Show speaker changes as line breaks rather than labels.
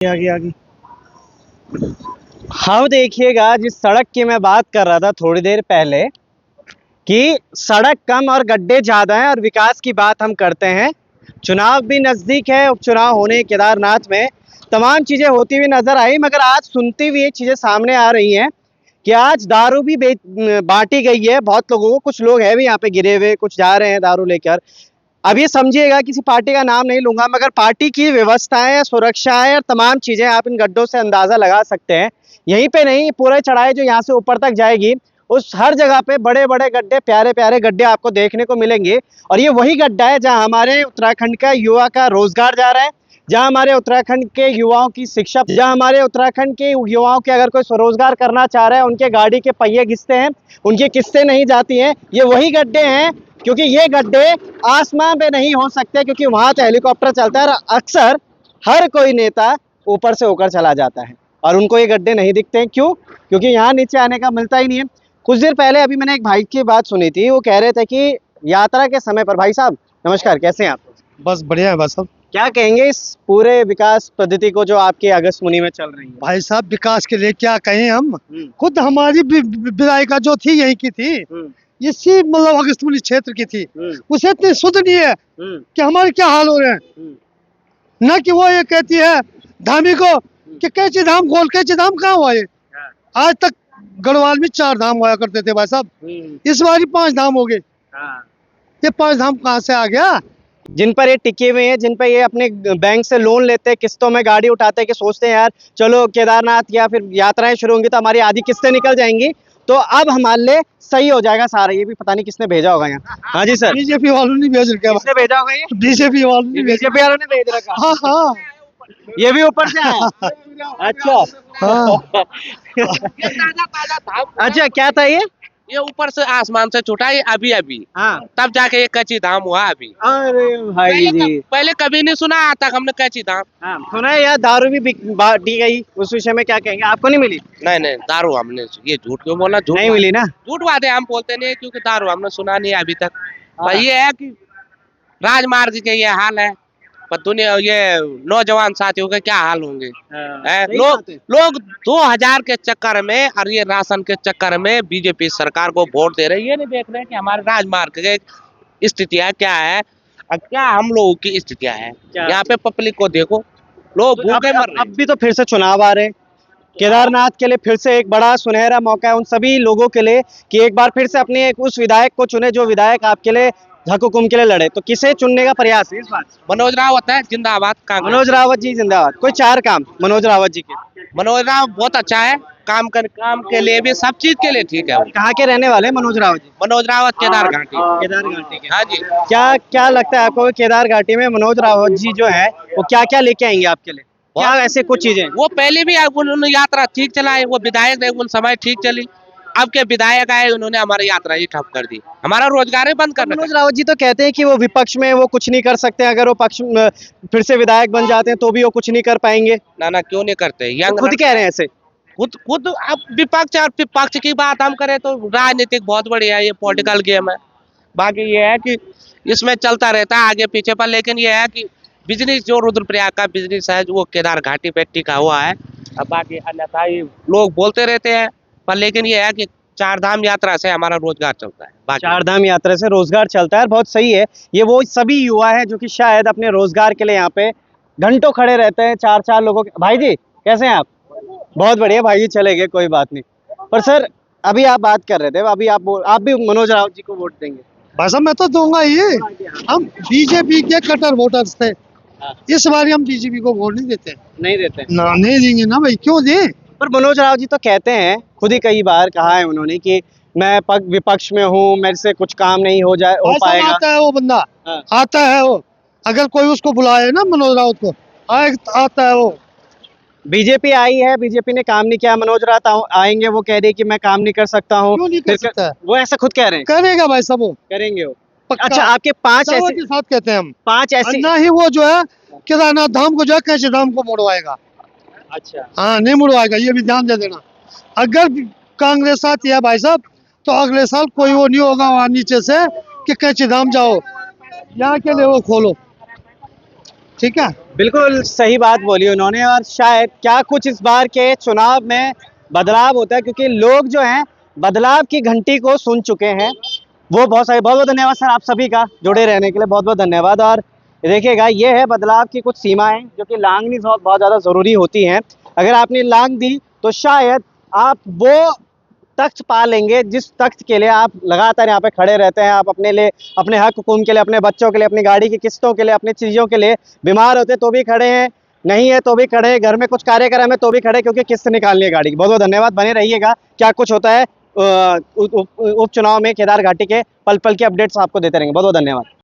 आगे आगे। हाँ देखिएगा, जिस सड़क की मैं बात कर रहा था थोड़ी देर पहले कि सड़क कम और गड्ढे ज़्यादा हैं और विकास की बात हम करते हैं। चुनाव भी नज़दीक है, उपचुनाव होने केदारनाथ में तमाम चीज़ें होती हुई नज़र आई, मगर आज सुनती हुई ये चीज़ें सामने आ रही हैं कि आज दारू भी बांटी गई है बहुत लोगों को। कुछ लोग हैं भी यहाँ पे गिरे हुए, कुछ जा रहे हैं दारू लेकर। अब ये समझिएगा, किसी पार्टी का नाम नहीं लूंगा, मगर पार्टी की व्यवस्थाएं, सुरक्षाएं और तमाम चीजें आप इन गड्ढों से अंदाजा लगा सकते हैं। यहीं पे नहीं, पूरे चढ़ाई जो यहाँ से ऊपर तक जाएगी, उस हर जगह पे बड़े बड़े गड्ढे, प्यारे प्यारे गड्ढे आपको देखने को मिलेंगे। और ये वही गड्ढा है जहाँ हमारे उत्तराखंड का युवा का रोजगार जा रहा है, जहाँ हमारे उत्तराखंड के युवाओं की शिक्षा, जहाँ हमारे उत्तराखंड के युवाओं के अगर कोई स्वरोजगार करना चाह रहा है, उनके गाड़ी के पहिए घिसते हैं, उनकी किस्तें नहीं जाती हैं। ये वही गड्ढे हैं, क्योंकि ये गड्ढे आसमान पे नहीं हो सकते, क्योंकि वहां तो हेलीकॉप्टर चलता है और अक्सर हर कोई नेता ऊपर से होकर चला जाता है और उनको ये गड्ढे नहीं दिखते हैं। क्यों? क्योंकि यहाँ नीचे आने का मिलता ही नहीं है। कुछ देर पहले अभी मैंने एक भाई की बात सुनी थी, वो कह रहे थे कि यात्रा के समय पर, भाई साहब नमस्कार, कैसे हैं आप?
बस बढ़िया है बस सब।
क्या कहेंगे इस पूरे विकास पद्धति को जो आपके अगस्त मुनि में चल रही है?
भाई साहब विकास के लिए क्या कहें हम, खुद हमारी विधायिका जो थी यहीं की थी, इसी मतलब अगस्तमुनि क्षेत्र की थी, उसे इतनी शुद्ध नहीं है कि हमारे क्या हाल हो रहे हैं। न कि वो ये कहती है धामी को कि कैची धाम खोल, कैची धाम कहाँ हुआ ये? आज तक गढ़वाल में 4 धाम हुआ करते थे भाई साहब, इस बार 5 धाम हो गए। ये 5 धाम कहाँ से आ गया?
जिन पर ये टिके हुए हैं, जिन पर ये अपने बैंक से लोन लेते हैं, किस्तों में गाड़ी उठाते हैं, कि सोचते हैं यार चलो केदारनाथ या फिर यात्राएं शुरू होंगी तो हमारी आधी किस्तें निकल जाएंगी, तो अब हमारे लिए सही हो जाएगा सारा। ये भी पता नहीं किसने भेजा होगा यहाँ। हाँ जी सर,
बीजेपी वालों ने भेज रखा।
किसने भेजा होगा? ये
बीजेपी वालों ने,
बीजेपी वालों ने भेज रखा।
हाँ हाँ,
ये भी ऊपर से आया। अच्छा
हाँ।
अच्छा, क्या था
ये ऊपर से आसमान से छूटा, ये अभी अभी
हाँ,
तब जाके ये कच्ची धाम हुआ अभी।
अरे भाई जी,
पहले कभी नहीं सुना, आज तक हमने कच्ची धाम।
हाँ सुना है यार, दारू भी बांटी गई, उस विषय में क्या कहेंगे? आपको नहीं मिली?
नहीं नहीं, दारू हमने, ये झूठ क्यों बोला? झूठ
नहीं मिली ना?
झूठ बात है, हम बोलते नहीं, क्योंकि दारू हमने सुना नहीं अभी तक। पर ये है कि राजमार्ग के ये हाल है, पर दुनिया ये नौजवान साथियों के क्या हाल होंगे। लोग 2000 के चक्कर में और ये राशन के चक्कर में बीजेपी सरकार को वोट दे रहे हैं, ये नहीं देख रहे कि हमारे राजमार्ग की स्थितियां क्या है और क्या हम लोगों की स्थितियां है। यहाँ पे पब्लिक को देखो, लोग भूखे मर रहे हैं।
अब भी तो फिर से चुनाव आ रहे हैं केदारनाथ के लिए, फिर से एक बड़ा सुनहरा मौका है उन सभी लोगों के लिए कि एक बार फिर से अपने एक उस विधायक को चुने जो विधायक आपके लिए हक हुकुम के लिए लड़े। तो किसे चुनने का प्रयास है इस बार?
मनोज रावत है, जिंदाबाद कांग्रेस।
मनोज रावत जी जिंदाबाद। कोई 4 काम मनोज रावत जी के?
मनोज रावत बहुत अच्छा है, काम के लिए भी, सब चीज के लिए ठीक है।
कहाँ के रहने वाले हैं मनोज रावत जी?
मनोज रावत केदार घाटी।
केदार घाटी के।
हाँ जी।
क्या लगता है आपको केदार घाटी में मनोज रावत जी जो है वो क्या क्या लेके आएंगे आपके लिए? क्या ऐसे कुछ चीजें?
वो पहले भी उन्होंने यात्रा ठीक चलाए, वो विधायक रहे, उन समय ठीक चली। अब के विधायक आए, उन्होंने हमारी यात्रा ही ठप कर दी, हमारा रोजगार ही बंद कर दिया।
मनोज रावत जी तो कहते हैं कि वो विपक्ष में वो कुछ नहीं कर सकते, अगर वो पक्ष में फिर से विधायक बन जाते हैं तो भी वो कुछ नहीं कर पाएंगे।
ना क्यों नहीं करते?
वो खुद कह रहे हैं ऐसे।
खुद अब विपक्ष और विपक्ष की बात हम करें तो राजनीतिक बहुत बढ़िया है, ये पॉलिटिकल गेम है। बाकी ये है कि इसमें चलता रहता है आगे पीछे पर, लेकिन ये है कि बिजनेस जो रुद्रप्रयाग का बिजनेस है वो केदार घाटी पे टिका हुआ है। अब बाकी अन्यथा लोग बोलते रहते हैं, पर लेकिन ये है कि 4 धाम यात्रा से हमारा रोजगार चलता है।
4 धाम यात्रा से रोजगार चलता है, बहुत सही है। ये वो सभी युवा है जो कि शायद अपने रोजगार के लिए यहाँ पे घंटों खड़े रहते हैं। 4 लोगों के। भाई जी कैसे हैं आप? बहुत बढ़िया भाई जी, चले गए, कोई बात नहीं। पर सर अभी आप बात कर रहे थे, अभी आप भी मनोज रावत जी को वोट देंगे?
बस मैं तो दूंगा ही। हम बीजेपी के कट्टर वोटर्स थे, इस बार हम बीजेपी को वोट नहीं देते।
नहीं देते
ना, नहीं देंगे ना भाई, क्यों दे?
पर मनोज रावत जी तो कहते हैं, खुद ही कई बार कहा है उन्होंने कि मैं विपक्ष में हूँ, मेरे से कुछ काम नहीं हो पाएगा।
आता है वो बंदा, आता है वो, अगर कोई उसको बुलाए ना मनोज रावत को, आता है वो।
बीजेपी आई है, बीजेपी ने काम नहीं किया, मनोज रावत आएंगे, वो कह रही है कि मैं काम नहीं कर सकता हूँ।
क्यों नहीं कर सकता?
वो ऐसा खुद कह रहे हैं।
करेगा भाई सब, वो
करेंगे वो। अच्छा, आपके 5 ऐसे
के साथ कहते हैं हम,
5 ऐसे
ना ही वो जो है केदारनाथ धाम को जो है कैसे धाम को मुड़वाएगा।
अच्छा
हाँ, नहीं मुड़वाएगा, ये भी ध्यान दे देना। अगर कांग्रेस आती है भाई साहब तो अगले साल कोई वो नहीं होगा वहाँ नीचे से कि कैची धाम जाओ, यहाँ के लिए वो खोलो, ठीक है।
बिल्कुल सही बात बोली उन्होंने, और शायद क्या कुछ इस बार के चुनाव में बदलाव होता है, क्योंकि लोग जो हैं बदलाव की घंटी को सुन चुके हैं। वो बहुत सारे, बहुत बहुत धन्यवाद सर आप सभी का जुड़े रहने के लिए, बहुत बहुत धन्यवाद। और देखिएगा ये है बदलाव की कुछ सीमाएं जो कि लांघनी बहुत ज़्यादा ज़रूरी होती हैं। अगर आपने लांघ दी तो शायद आप वो तख्त पा लेंगे जिस तख्त के लिए आप लगातार यहाँ पे खड़े रहते हैं। आप अपने लिए, अपने हक हुकूम के लिए, अपने बच्चों के लिए, अपनी गाड़ी की किस्तों के लिए, अपनी चीज़ों के लिए, बीमार होते तो भी खड़े हैं, नहीं है तो भी खड़े हैं, घर में कुछ कार्यक्रम है तो भी खड़े, क्योंकि किस्त निकालनी है गाड़ी की। बहुत बहुत धन्यवाद, बने रहिएगा। क्या कुछ होता है उपचुनाव में केदार घाटी के, पल पल की अपडेट्स आपको देते रहेंगे। बहुत बहुत धन्यवाद।